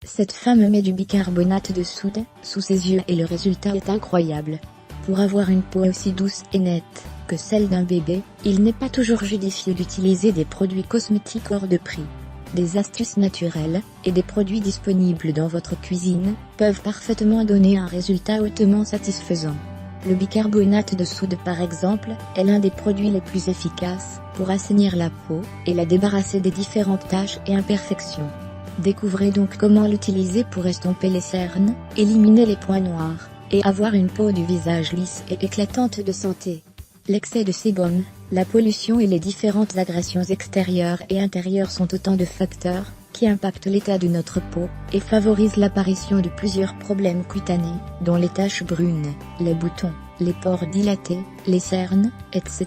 Cette femme met du bicarbonate de soude sous ses yeux et le résultat est incroyable. Pour avoir une peau aussi douce et nette que celle d'un bébé, il n'est pas toujours judicieux d'utiliser des produits cosmétiques hors de prix. Des astuces naturelles et des produits disponibles dans votre cuisine peuvent parfaitement donner un résultat hautement satisfaisant. Le bicarbonate de soude par exemple est l'un des produits les plus efficaces pour assainir la peau et la débarrasser des différentes taches et imperfections. Découvrez donc comment l'utiliser pour estomper les cernes, éliminer les points noirs, et avoir une peau du visage lisse et éclatante de santé. L'excès de sébum, la pollution et les différentes agressions extérieures et intérieures sont autant de facteurs qui impactent l'état de notre peau et favorisent l'apparition de plusieurs problèmes cutanés, dont les taches brunes, les boutons, les pores dilatés, les cernes, etc.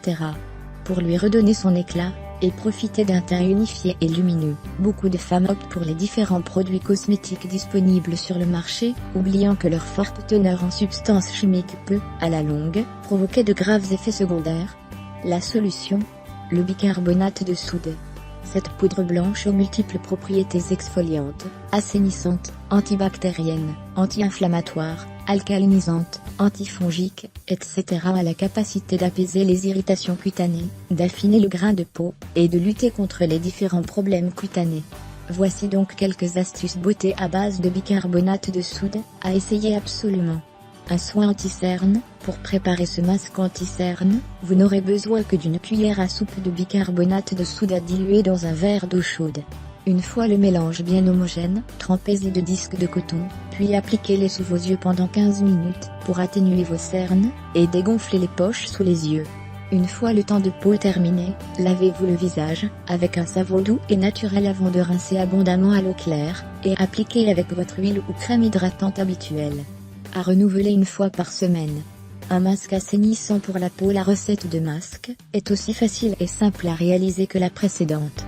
Pour lui redonner son éclat et profiter d'un teint unifié et lumineux, beaucoup de femmes optent pour les différents produits cosmétiques disponibles sur le marché, oubliant que leur forte teneur en substances chimiques peut, à la longue, provoquer de graves effets secondaires. La solution ? Le bicarbonate de soude. Cette poudre blanche aux multiples propriétés exfoliantes, assainissantes, antibactériennes, anti-inflammatoires, alcalinisantes, antifongiques, etc. a la capacité d'apaiser les irritations cutanées, d'affiner le grain de peau, et de lutter contre les différents problèmes cutanés. Voici donc quelques astuces beauté à base de bicarbonate de soude, à essayer absolument. Un soin anti-cerne. Pour préparer ce masque anti-cerne, vous n'aurez besoin que d'une cuillère à soupe de bicarbonate de soude à diluer dans un verre d'eau chaude. Une fois le mélange bien homogène, trempez-y de disques de coton, puis appliquez-les sous vos yeux pendant 15 minutes, pour atténuer vos cernes, et dégonfler les poches sous les yeux. Une fois le temps de peau terminé, lavez-vous le visage, avec un savon doux et naturel avant de rincer abondamment à l'eau claire, et appliquez avec votre huile ou crème hydratante habituelle. À renouveler une fois par semaine. Un masque assainissant pour la peau. La recette de masque est aussi facile et simple à réaliser que la précédente.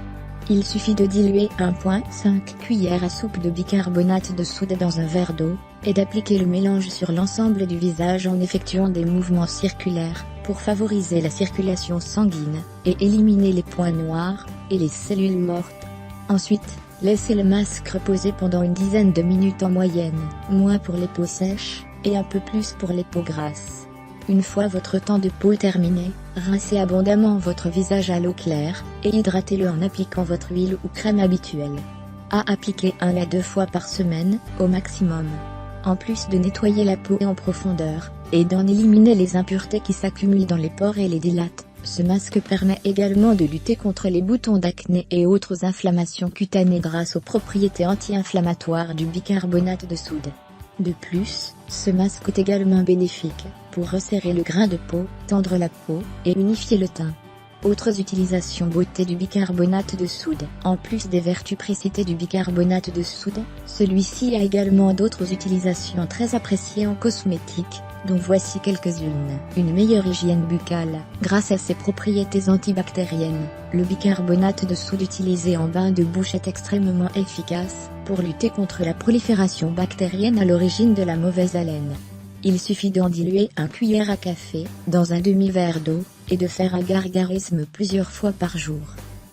Il suffit de diluer 1,5 cuillères à soupe de bicarbonate de soude dans un verre d'eau, et d'appliquer le mélange sur l'ensemble du visage en effectuant des mouvements circulaires, pour favoriser la circulation sanguine, et éliminer les points noirs, et les cellules mortes. Ensuite, laissez le masque reposer pendant une dizaine de minutes en moyenne, moins pour les peaux sèches, et un peu plus pour les peaux grasses. Une fois votre temps de peau terminé, rincez abondamment votre visage à l'eau claire, et hydratez-le en appliquant votre huile ou crème habituelle. À appliquer 1 à 2 fois par semaine, au maximum. En plus de nettoyer la peau en profondeur, et d'en éliminer les impuretés qui s'accumulent dans les pores et les dilatent, ce masque permet également de lutter contre les boutons d'acné et autres inflammations cutanées grâce aux propriétés anti-inflammatoires du bicarbonate de soude. De plus, ce masque est également bénéfique pour resserrer le grain de peau, tendre la peau et unifier le teint. Autres utilisations beauté du bicarbonate de soude. En plus des vertus précitées du bicarbonate de soude, celui-ci a également d'autres utilisations très appréciées en cosmétique, dont voici quelques-unes. Une meilleure hygiène buccale. Grâce à ses propriétés antibactériennes, le bicarbonate de soude utilisé en bain de bouche est extrêmement efficace pour lutter contre la prolifération bactérienne à l'origine de la mauvaise haleine. Il suffit d'en diluer 1 cuillère à café dans un demi-verre d'eau, et de faire un gargarisme plusieurs fois par jour.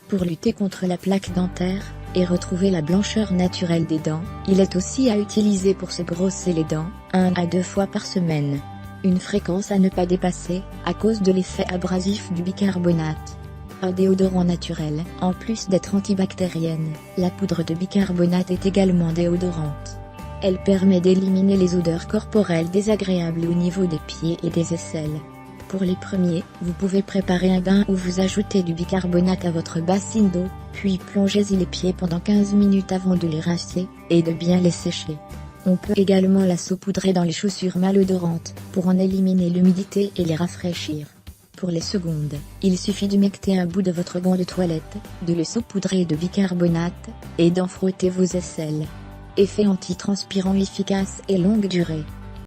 Pour lutter contre la plaque dentaire, et retrouver la blancheur naturelle des dents, il est aussi à utiliser pour se brosser les dents, 1 à 2 fois par semaine. Une fréquence à ne pas dépasser, à cause de l'effet abrasif du bicarbonate. Un déodorant naturel. En plus d'être antibactérienne, la poudre de bicarbonate est également déodorante. Elle permet d'éliminer les odeurs corporelles désagréables au niveau des pieds et des aisselles. Pour les premiers, vous pouvez préparer un bain où vous ajoutez du bicarbonate à votre bassine d'eau, puis plongez-y les pieds pendant 15 minutes avant de les rincer, et de bien les sécher. On peut également la saupoudrer dans les chaussures malodorantes, pour en éliminer l'humidité et les rafraîchir. Pour les secondes, il suffit d'humecter un bout de votre gant de toilette, de le saupoudrer de bicarbonate, et d'en frotter vos aisselles. Effet antitranspirant efficace et longue durée.